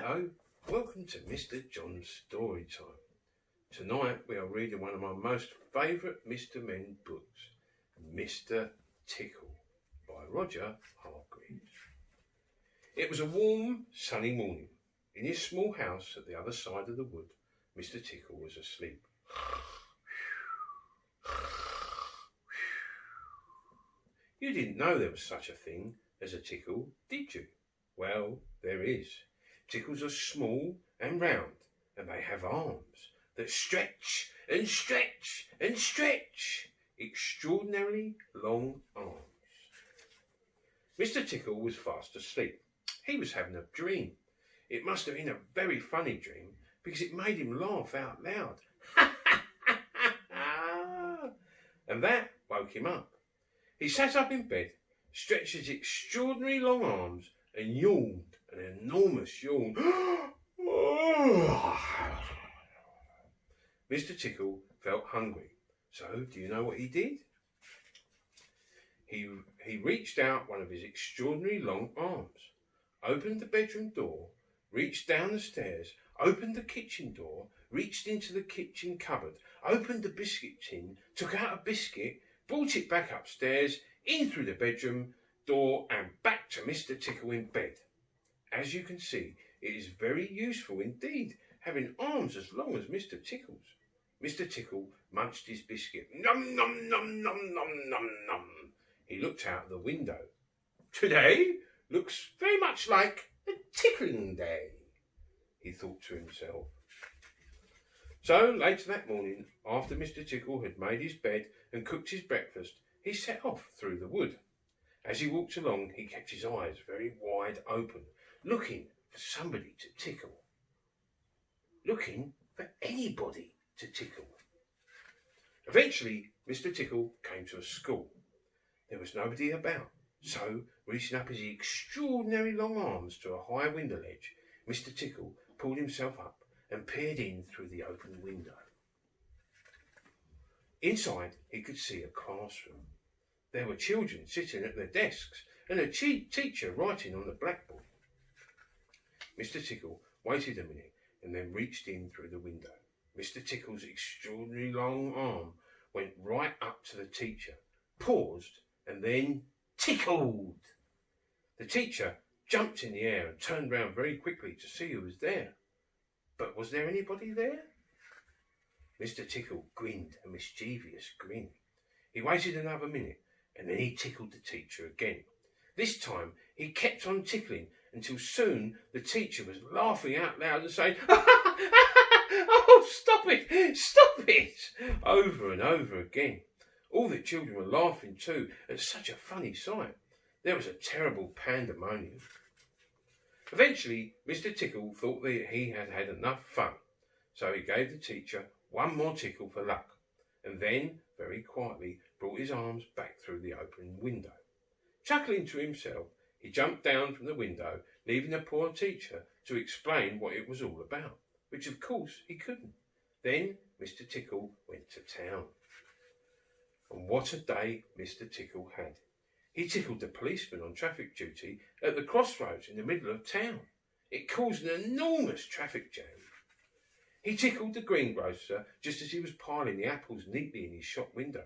Hello, welcome to Mr. John's Story Time. Tonight we are reading one of my most favourite Mr. Men books, Mr. Tickle by Roger Hargreaves. It was a warm, sunny morning. In his small house at the other side of the wood, Mr. Tickle was asleep. You didn't know there was such a thing as a tickle, did you? Well, there is. Tickles are small and round, and they have arms that stretch and stretch and stretch. Extraordinarily long arms. Mr. Tickle was fast asleep. He was having a dream. It must have been a very funny dream, because it made him laugh out loud. And that woke him up. He sat up in bed, stretched his extraordinary long arms, and yawned an enormous yawn. Mr. Tickle felt hungry, so do you know what he did? He reached out one of his extraordinary long arms, opened the bedroom door, reached down the stairs, opened the kitchen door, reached into the kitchen cupboard, opened the biscuit tin, took out a biscuit, brought it back upstairs, in through the bedroom door and back to Mr. Tickle in bed. As you can see, it is very useful indeed, having arms as long as Mr. Tickle's. Mr. Tickle munched his biscuit. Num, num, num, num, num, num, num. He looked out the window. Today looks very much like a tickling day, he thought to himself. So later that morning, after Mr. Tickle had made his bed and cooked his breakfast, he set off through the wood. As he walked along, he kept his eyes very wide open, looking for somebody to tickle. Looking for anybody to tickle. Eventually, Mr. Tickle came to a school. There was nobody about, so, reaching up his extraordinary long arms to a high window ledge, Mr. Tickle pulled himself up and peered in through the open window. Inside, he could see a classroom. There were children sitting at their desks and a teacher writing on the blackboard. Mr. Tickle waited a minute and then reached in through the window. Mr. Tickle's extraordinary long arm went right up to the teacher, paused, and then tickled. The teacher jumped in the air and turned round very quickly to see who was there. But was there anybody there? Mr. Tickle grinned a mischievous grin. He waited another minute and then he tickled the teacher again. This time he kept on tickling until soon the teacher was laughing out loud and saying, "Oh, stop it, over and over again. All the children were laughing too at such a funny sight. There was a terrible pandemonium. Eventually, Mr. Tickle thought that he had had enough fun, so he gave the teacher one more tickle for luck, and then, very quietly, brought his arms back through the open window. Chuckling to himself, he jumped down from the window, leaving the poor teacher to explain what it was all about, which of course he couldn't. Then Mr. Tickle went to town. And what a day Mr. Tickle had. He tickled the policeman on traffic duty at the crossroads in the middle of town. It caused an enormous traffic jam. He tickled the greengrocer just as he was piling the apples neatly in his shop window.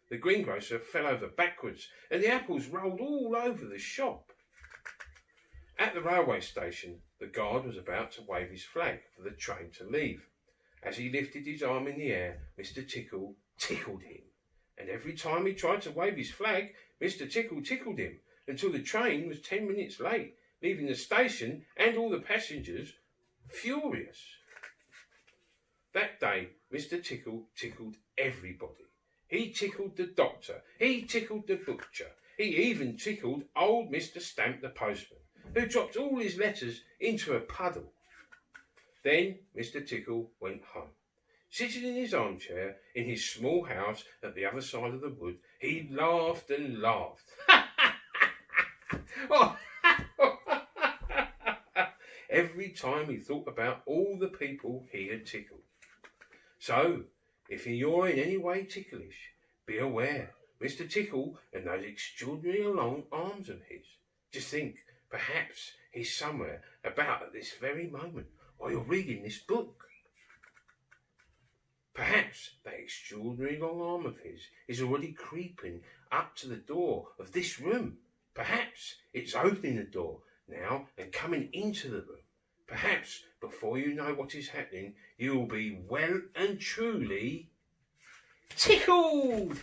The greengrocer fell over backwards and the apples rolled all over the shop. At the railway station, the guard was about to wave his flag for the train to leave. As he lifted his arm in the air, Mr. Tickle tickled him. And every time he tried to wave his flag, Mr. Tickle tickled him until the train was 10 minutes late, leaving the station and all the passengers furious. That day, Mr. Tickle tickled everybody. He tickled the doctor, he tickled the butcher, he even tickled old Mr. Stamp the postman, who dropped all his letters into a puddle. Then Mr. Tickle went home. Sitting in his armchair in his small house at the other side of the wood, he laughed and laughed. Every time he thought about all the people he had tickled. So, if you're in any way ticklish, be aware, Mr. Tickle and those extraordinary long arms of his. Just think, perhaps he's somewhere about at this very moment while you're reading this book. Perhaps that extraordinary long arm of his is already creeping up to the door of this room. Perhaps it's opening the door now and coming into the room. Perhaps before you know what is happening, you will be well and truly tickled.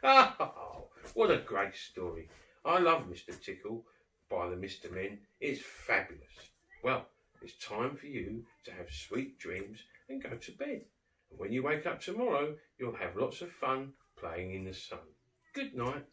Oh, what a great story. I love Mr. Tickle by the Mr. Men. It's fabulous. Well, it's time for you to have sweet dreams and go to bed. And when you wake up tomorrow, you'll have lots of fun playing in the sun. Good night.